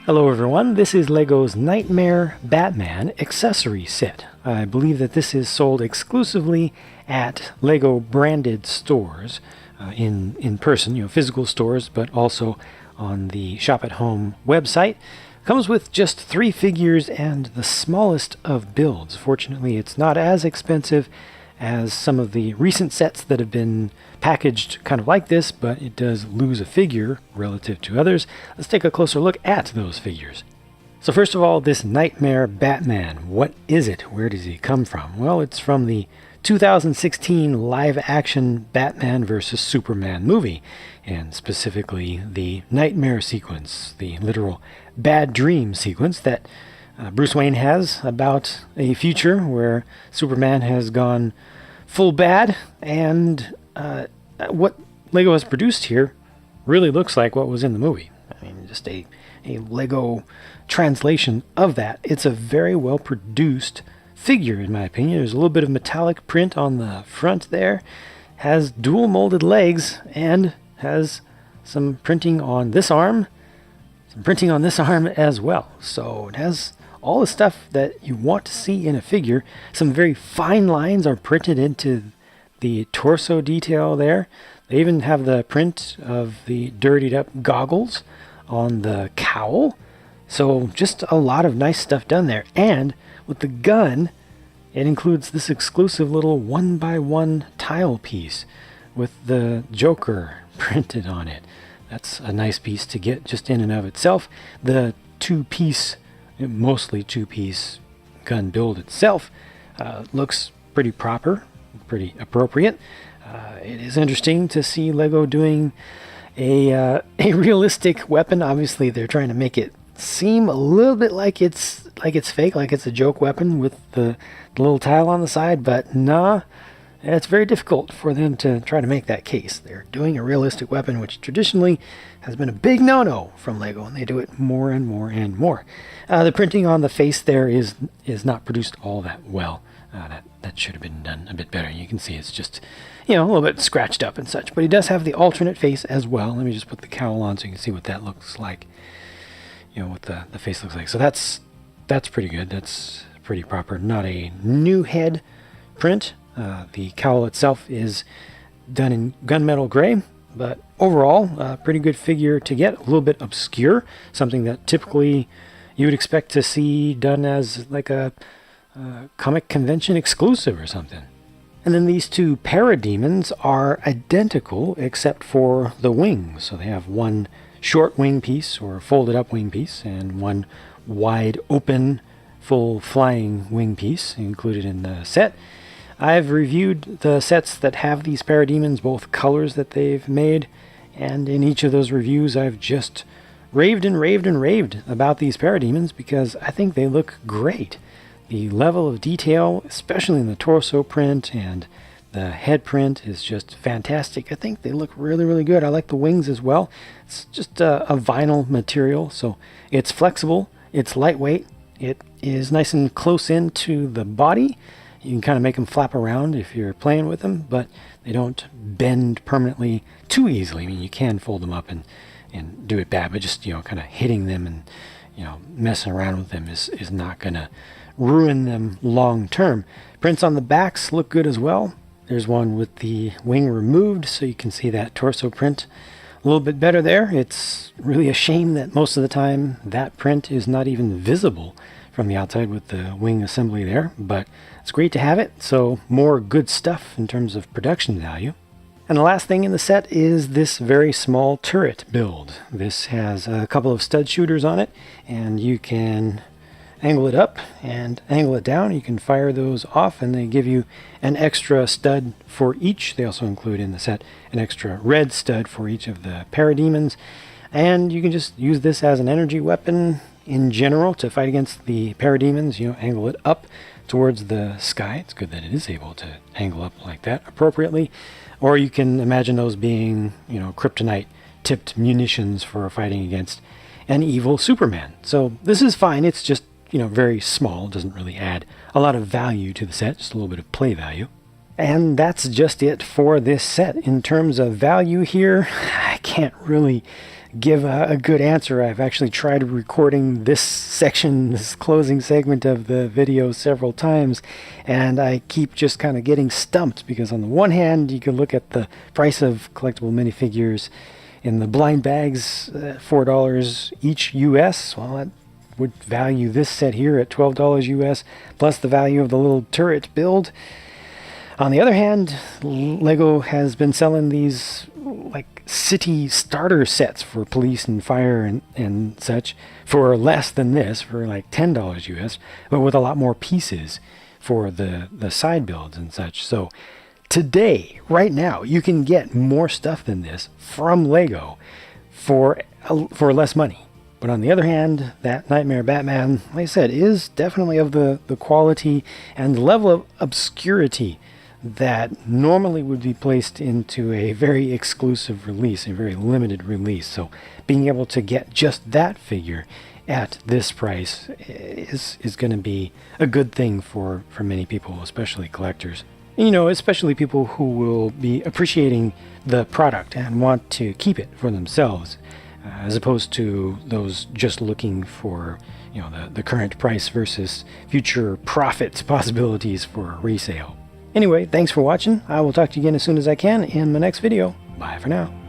Hello everyone, this is LEGO's Knightmare Batman accessory set. I believe that this is sold exclusively at LEGO branded stores, in person, physical stores, but also on the Shop at Home website. Comes with just 3 figures and the smallest of builds. Fortunately, it's not as expensive as some of the recent sets that have been packaged kind of like this, but it does lose a figure relative to others. Let's take a closer look at those figures. So first of all, this Knightmare Batman. What is it? Where does he come from? Well, it's from the 2016 live-action Batman vs. Superman movie, and specifically the Nightmare sequence, the literal bad dream sequence that Bruce Wayne has about a future where Superman has gone full bad, and what LEGO has produced here really looks like what was in the movie. I mean, just a LEGO translation of that. It's a very well produced figure, in my opinion. There's a little bit of metallic print on the front there, has dual molded legs, and has some printing on this arm, some printing on this arm as well. So it has all the stuff that you want to see in a figure. Some very fine lines are printed into the torso detail there. They even have the print of the dirtied up goggles on the cowl. So just a lot of nice stuff done there. And with the gun, it includes this exclusive little 1x1 tile piece with the Joker printed on it. That's a nice piece to get just in and of itself. The mostly two-piece gun build itself looks pretty proper, pretty appropriate. It is interesting to see LEGO doing a realistic weapon. Obviously, they're trying to make it seem a little bit like it's fake, like it's a joke weapon with the little tile on the side, but nah, it's very difficult for them to try to make that case. They're doing a realistic weapon, which traditionally has been a big no-no from LEGO, and they do it more and more and more. The printing on the face there is not produced all that well. That should have been done a bit better. You can see it's just, a little bit scratched up and such. But he does have the alternate face as well. Let me just put the cowl on so you can see what that looks like. What the face looks like. So that's pretty good. That's pretty proper. Not a new head print. The cowl itself is done in gunmetal gray, but overall, a pretty good figure to get. A little bit obscure, something that typically you would expect to see done as like a comic convention exclusive or something. And then these two parademons are identical except for the wings. So they have one short wing piece or folded up wing piece and one wide open full flying wing piece included in the set. I've reviewed the sets that have these parademons, both colors that they've made, and in each of those reviews I've just raved and raved and raved about these parademons because I think they look great. The level of detail, especially in the torso print and the head print, is just fantastic. I think they look really, really good. I like the wings as well. It's just a vinyl material, so it's flexible, it's lightweight, it is nice and close into the body. You can kind of make them flap around if you're playing with them, but they don't bend permanently too easily. I mean, you can fold them up and do it bad, but just, kind of hitting them and, messing around with them is not going to ruin them long term. Prints on the backs look good as well. There's one with the wing removed, so you can see that torso print a little bit better there. It's really a shame that most of the time that print is not even visible from the outside with the wing assembly there, but it's great to have it. So more good stuff in terms of production value. And the last thing in the set is this very small turret build. This has a couple of stud shooters on it, and you can angle it up and angle it down. You can fire those off, and they give you an extra stud for each. They also include in the set an extra red stud for each of the parademons. And you can just use this as an energy weapon in general to fight against the parademons. Angle it up towards the sky. It's good that it is able to angle up like that appropriately. Or you can imagine those being, kryptonite tipped munitions for fighting against an evil Superman. So this is fine. It's just, very small. It doesn't really add a lot of value to the set, just a little bit of play value. And that's just it for this set. In terms of value here, I can't really give a good answer. I've actually tried recording this section, this closing segment of the video several times, and I keep just kind of getting stumped because on the one hand, you can look at the price of collectible minifigures in the blind bags, $4 each US. Well, that would value this set here at $12 US, plus the value of the little turret build. On the other hand, Lego has been selling these like city starter sets for police and fire and such for less than this, for like $10 US, but with a lot more pieces for the side builds and such. So today, right now, you can get more stuff than this from Lego for less money. But on the other hand, that Knightmare Batman, like I said, is definitely of the quality and the level of obscurity that normally would be placed into a very exclusive release, a very limited release. So being able to get just that figure at this price is going to be a good thing for many people, especially collectors. You know, especially people who will be appreciating the product and want to keep it for themselves, as opposed to those just looking for, you know, the current price versus future profit possibilities for resale. Anyway, thanks for watching. I will talk to you again as soon as I can in my next video. Bye for now.